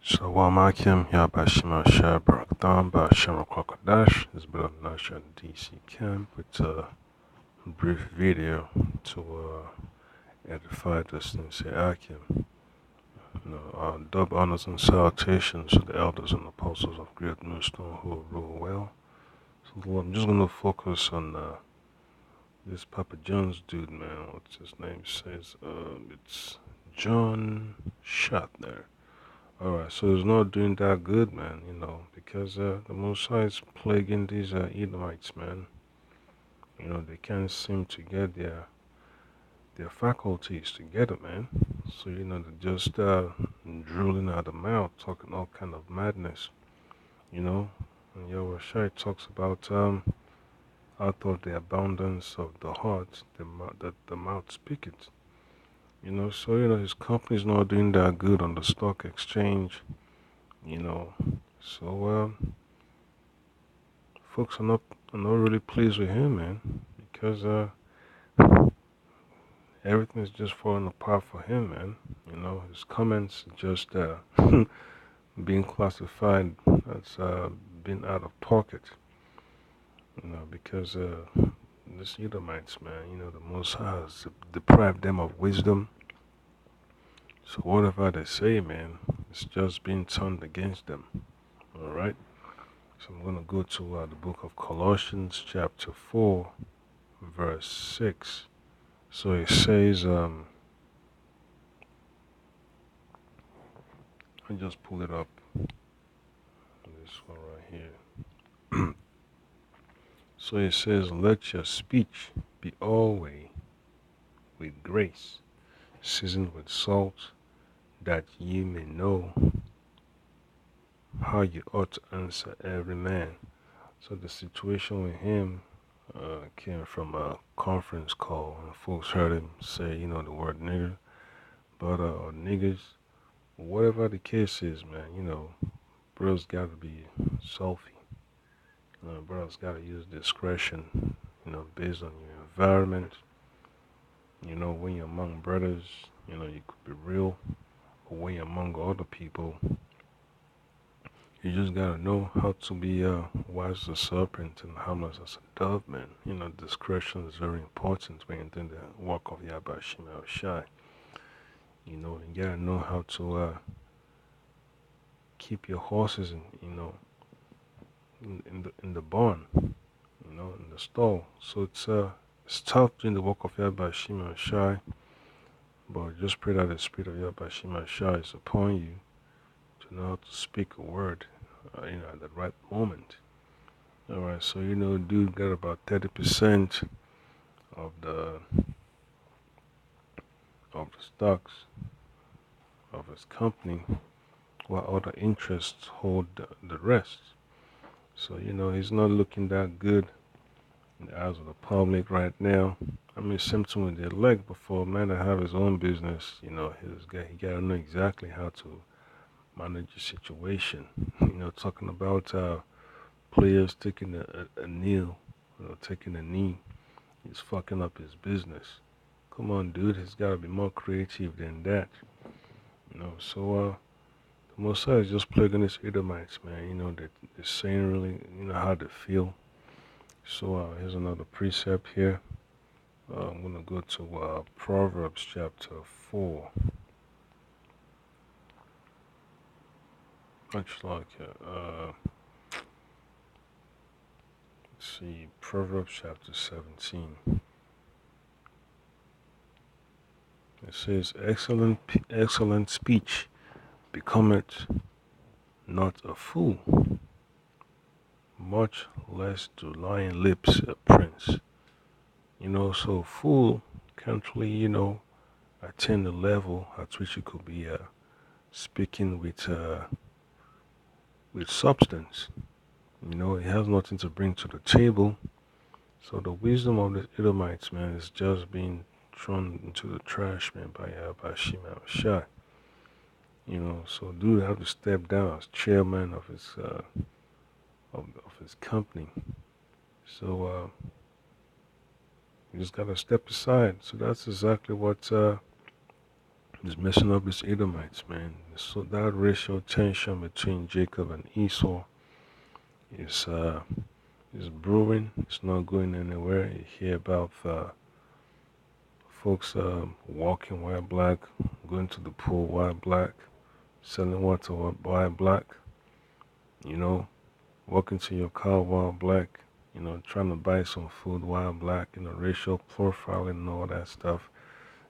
Shalom Akim, Yabashima Shabrak Dam, Bashama Kwakadash, is Brother Nash at DC camp with a brief video to edify the sincere Akim. Dub honors and salutations to the elders and apostles of Great Millstone who rule well. So I'm just going to focus on this Papa John's dude, man. What's his name? Says it's John Shatner. Alright, so it's not doing that good, man, because the Most High is plaguing these Edomites, man. They can't seem to get their faculties together, man. So, they're just drooling out the mouth, talking all kind of madness, And Yahweh Shai talks about out of the abundance of the heart, the mouth speaketh. So, his company's not doing that good on the stock exchange, So, folks are not really pleased with him, man, because everything's just falling apart for him, man. His comments just being classified as being out of pocket, because this Edomites, man, the Most High has deprived them of wisdom. So whatever they say, man, it's just being turned against them. All right. So I'm going to go to the book of Colossians chapter 4, verse 6. So it says, I just pull it up, this one right here. So it says, let your speech be always with grace, seasoned with salt, that ye may know how you ought to answer every man. So the situation with him came from a conference call, and folks heard him say, the word nigger, but or niggers, whatever the case is, man, bro's got to be selfie. Bro's got to use discretion, based on your environment. When you're among brothers, you could be real, but when you're among other people, you just gotta know how to be wise as a serpent and harmless as a dove, man. Discretion is very important when you're doing the work of Yahweh Shema Shai. You gotta know how to keep your horses in the barn, in the stall. So it's tough doing the work of Yahweh Shema Shai, but just pray that the spirit of Yahweh Shema Shai is upon you to know how to speak a word, at the right moment. All right, so dude got about 30% of the stocks of his company, while other interests hold the rest. So he's not looking that good in the eyes of the public right now. I mean, something with the elect, but for a man to have his own business, he gotta know exactly how to manage the situation. Talking about players taking a kneel, taking a knee, he's fucking up his business. Come on, dude, he's got to be more creative than that. So the Messiah is just plaguing these Edomites, man. They're saying really, how they feel. So here's another precept here. I'm going to go to Proverbs chapter 4. Much like, let's see, Proverbs chapter 17. It says, excellent speech becometh not a fool, much less do lying lips a prince. So fool can't really, attain the level at which you could be speaking with substance. It has nothing to bring to the table. So the wisdom of the Edomites, man, is just being thrown into the trash, man, by Shema Shai. So dude have to step down as chairman of his company. So you just gotta step aside. So that's exactly what He's messing up his Edomites, man. So that racial tension between Jacob and Esau is brewing. It's not going anywhere. You hear about folks walking while black, going to the pool while black, selling water while black, you know, walking to your car while black, trying to buy some food while black, racial profiling and all that stuff.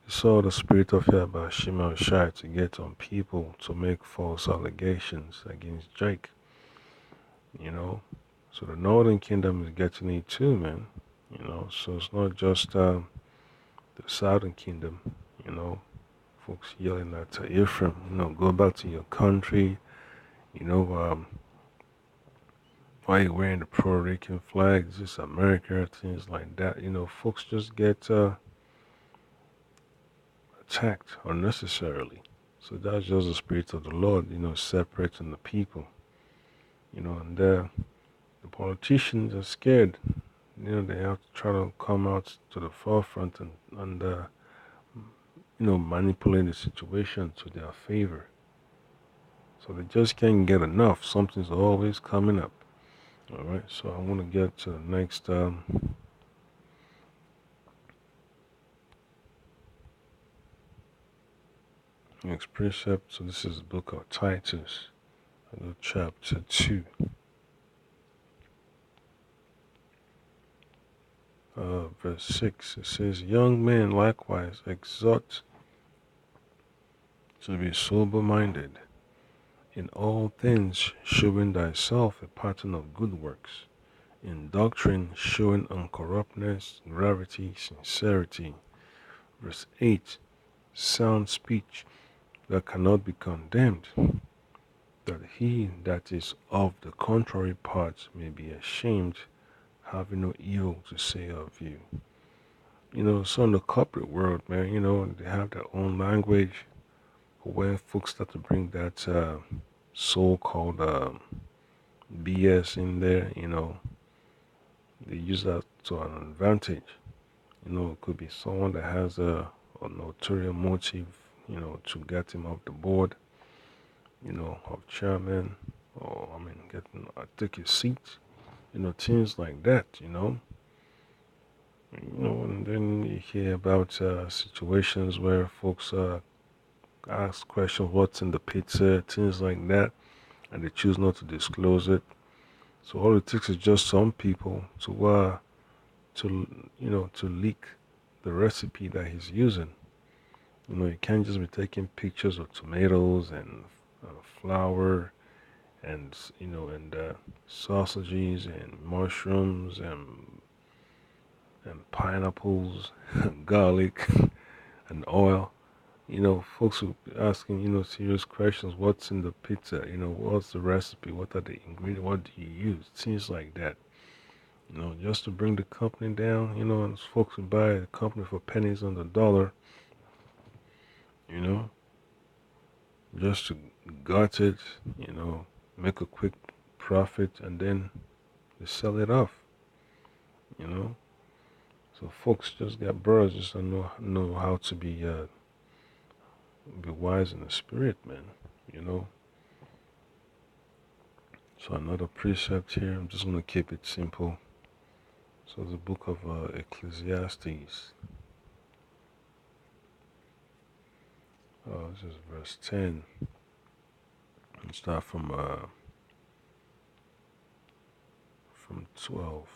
You saw the spirit of Yahweh Shema Shai to get on people to make false allegations against Jake, you know. So the Northern Kingdom is getting it too, man. So it's not just the Southern Kingdom, you know. Folks yelling at Ephraim, go back to your country, you know, why you wearing the Puerto Rican flag? Is this America? Things like that. Folks just get attacked unnecessarily. So that's just the spirit of the Lord, separating the people. And the politicians are scared. They have to try to come out to the forefront and manipulate the situation to their favor. So they just can't get enough. Something's always coming up. All right, so I want to get to the next precept. So this is the book of Titus, chapter 2. Verse 6, it says, young men likewise exhort to be sober-minded, in all things showing thyself a pattern of good works, in doctrine showing uncorruptness, gravity, sincerity. Verse 8, sound speech that cannot be condemned, that he that is of the contrary part may be ashamed, having no evil to say of you. So in the corporate world, man, they have their own language where folks start to bring that so-called BS in there, they use that to an advantage. It could be someone that has an ulterior motive, to get him off the board, of chairman, or, take his seat, things like that, and then you hear about situations where folks ask questions, what's in the pizza, things like that, and they choose not to disclose it. So all it takes is just some people to leak the recipe that he's using. You can't just be taking pictures of tomatoes and flour and sausages and mushrooms and pineapples, garlic, and oil. Folks will be asking, serious questions. What's in the pizza? What's the recipe? What are the ingredients? What do you use? Things like that. Just to bring the company down, and folks will buy the company for pennies on the dollar, you know, just to gut it, make a quick profit, and then they sell it off, you know. So folks just got birds, just don't know how to be wise in the spirit, man, you know. So another precept here, I'm just going to keep it simple. So the book of Ecclesiastes, this is verse 10. Let's start from 12.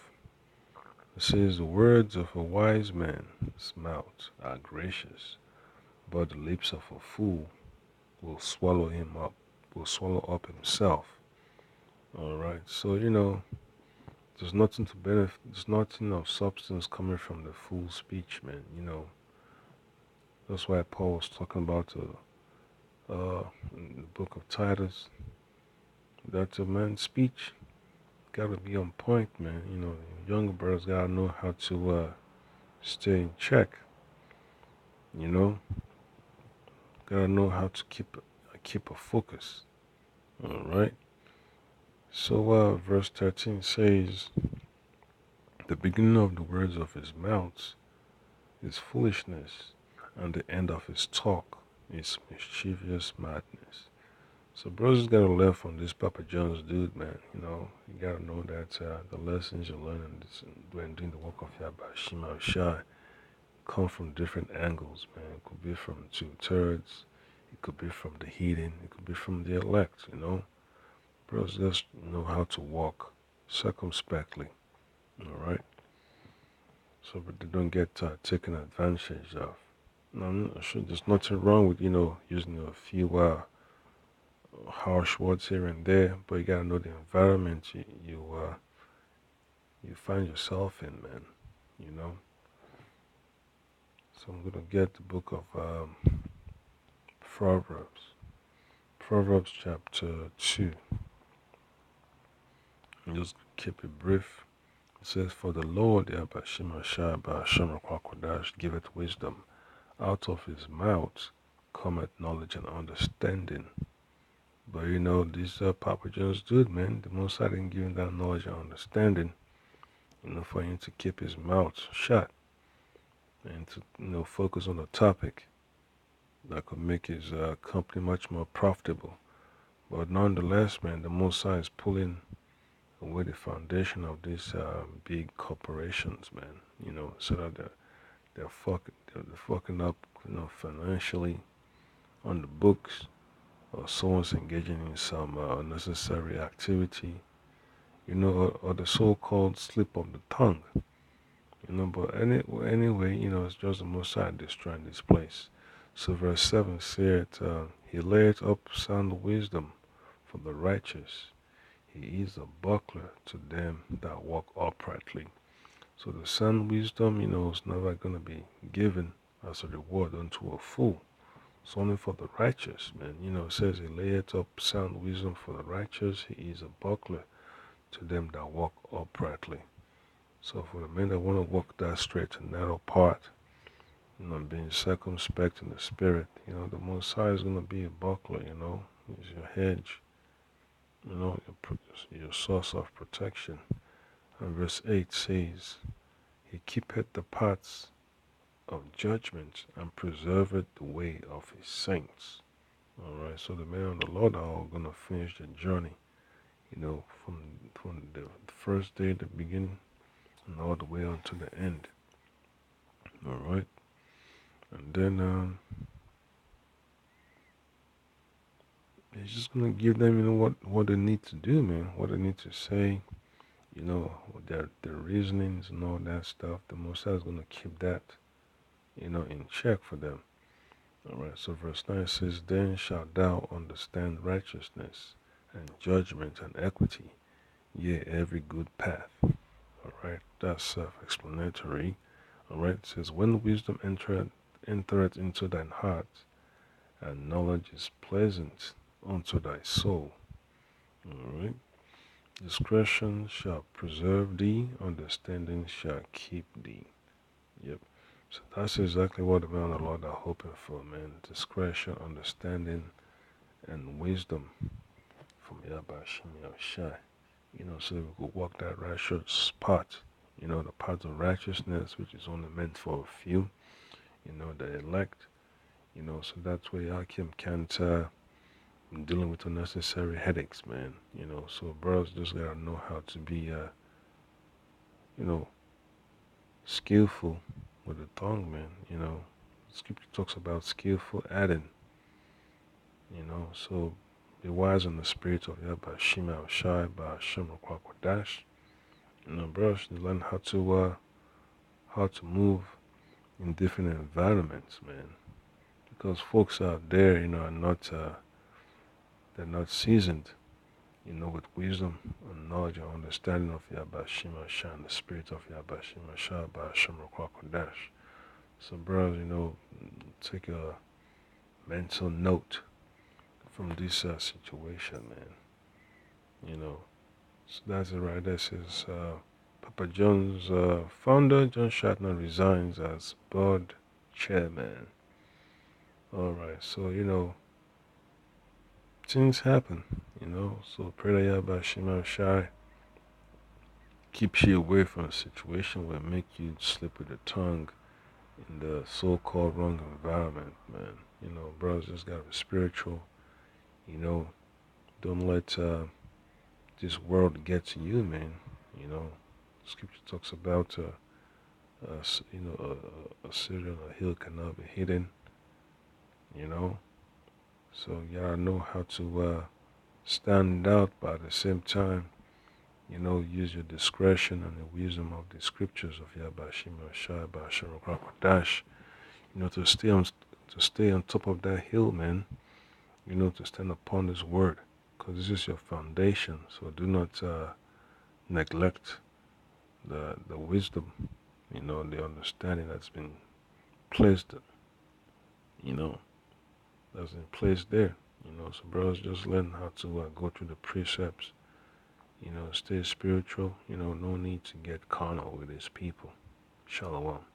It says, the words of a wise man's mouth are gracious, but the lips of a fool will swallow up himself. All right, so there's nothing to benefit. There's nothing of substance coming from the fool's speech, man. That's why Paul was talking about in the book of Titus, that a man's speech gotta be on point, man. Younger brothers gotta know how to stay in check. Gotta know how to keep a focus. All right. So verse 13 says, the beginning of the words of his mouth is foolishness, and the end of his talk It's mischievous madness. So brothers gotta learn from this Papa John's dude, man. You gotta know that the lessons you learn when doing the work of Yahweh Shema Shai come from different angles, man. It could be from 2/3, it could be from the heathen, it could be from the elect. Brothers just know how to walk circumspectly, all right? So but they don't get taken advantage of. No, I'm not sure there's nothing wrong with, using a few harsh words here and there, but you gotta know the environment you find yourself in, man. You know. So I'm gonna get the book of Proverbs, Proverbs chapter 2. And just keep it brief. It says, "For the Lord giveth wisdom; out of his mouth cometh knowledge and understanding." But these Papa John's dude, man, the Most High didn't give him that knowledge and understanding, for him to keep his mouth shut and to, focus on a topic that could make his company much more profitable. But nonetheless, man, the Most High is pulling away the foundation of these big corporations, man. So that they're fucking up, financially on the books, or someone's engaging in some unnecessary activity, or the so-called slip of the tongue. But anyway, it's just the Most High destroying this place. So verse 7 said, He layeth up sound wisdom for the righteous. He is a buckler to them that walk uprightly. So the sound wisdom, is never going to be given as a reward unto a fool. It's only for the righteous, man. It says he layeth up sound wisdom for the righteous. He is a buckler to them that walk uprightly. So for the men that want to walk that straight and narrow path, being circumspect in the spirit, the Most High is going to be a buckler, He's your hedge, your source of protection. And verse 8 says, He keepeth the paths of judgment and preserveth the way of his saints. Alright, so the men of the Lord are all going to finish the journey, from the first day, the beginning, and all the way on to the end. Alright, and then it's just going to give them, what they need to do, man, what they need to say, their reasonings and all that stuff. The Most High is going to keep that, in check for them. Alright, so verse 9 says, Then shalt thou understand righteousness and judgment and equity, yea, every good path. Alright, that's self-explanatory. Alright, it says, When wisdom entereth into thine heart, and knowledge is pleasant unto thy soul. Alright, discretion shall preserve thee, understanding shall keep thee. Yep. So that's exactly what the men of the Lord are hoping for, man. Discretion, understanding, and wisdom from Yahweh Shem Shai. So that we could walk that righteous path. The path of righteousness, which is only meant for a few, the elect. So that's where Yakim can't dealing with unnecessary headaches, man. So brothers just gotta know how to be, skillful with the tongue, man. Scripture talks about skillful adding. So be wise in the spirit of Yahweh Shema Shai by Hashem Kwakadash. Brothers, you learn how to move in different environments, man. Because folks out there, are not they're not seasoned, with wisdom and knowledge and understanding of Yahweh Shema Shai and the spirit of Yahweh Shema Shai by Hashem Kwakadash. So brothers, take a mental note from this situation, man. So that's it right there. Says Papa John's founder, John Shatner, resigns as board chairman. Alright, so things happen, so pray that Yahweh Shema Shai keeps you away from a situation where make you slip with the tongue in the so-called wrong environment, man. Brothers just gotta be spiritual. You know, don't let this world get to you, man. You know, Scripture talks about a city on a hill cannot be hidden. You know, so you gotta know how to stand out, but at the same time, use your discretion and the wisdom of the scriptures of Yabashima Shai Bashar Dash, to stay on top of that hill, man, to stand upon this word, because this is your foundation. So do not neglect the wisdom, the understanding that's been placed, you know, that's been placed there. So brothers, just learn how to go through the precepts, stay spiritual, no need to get carnal with these people. Shalom.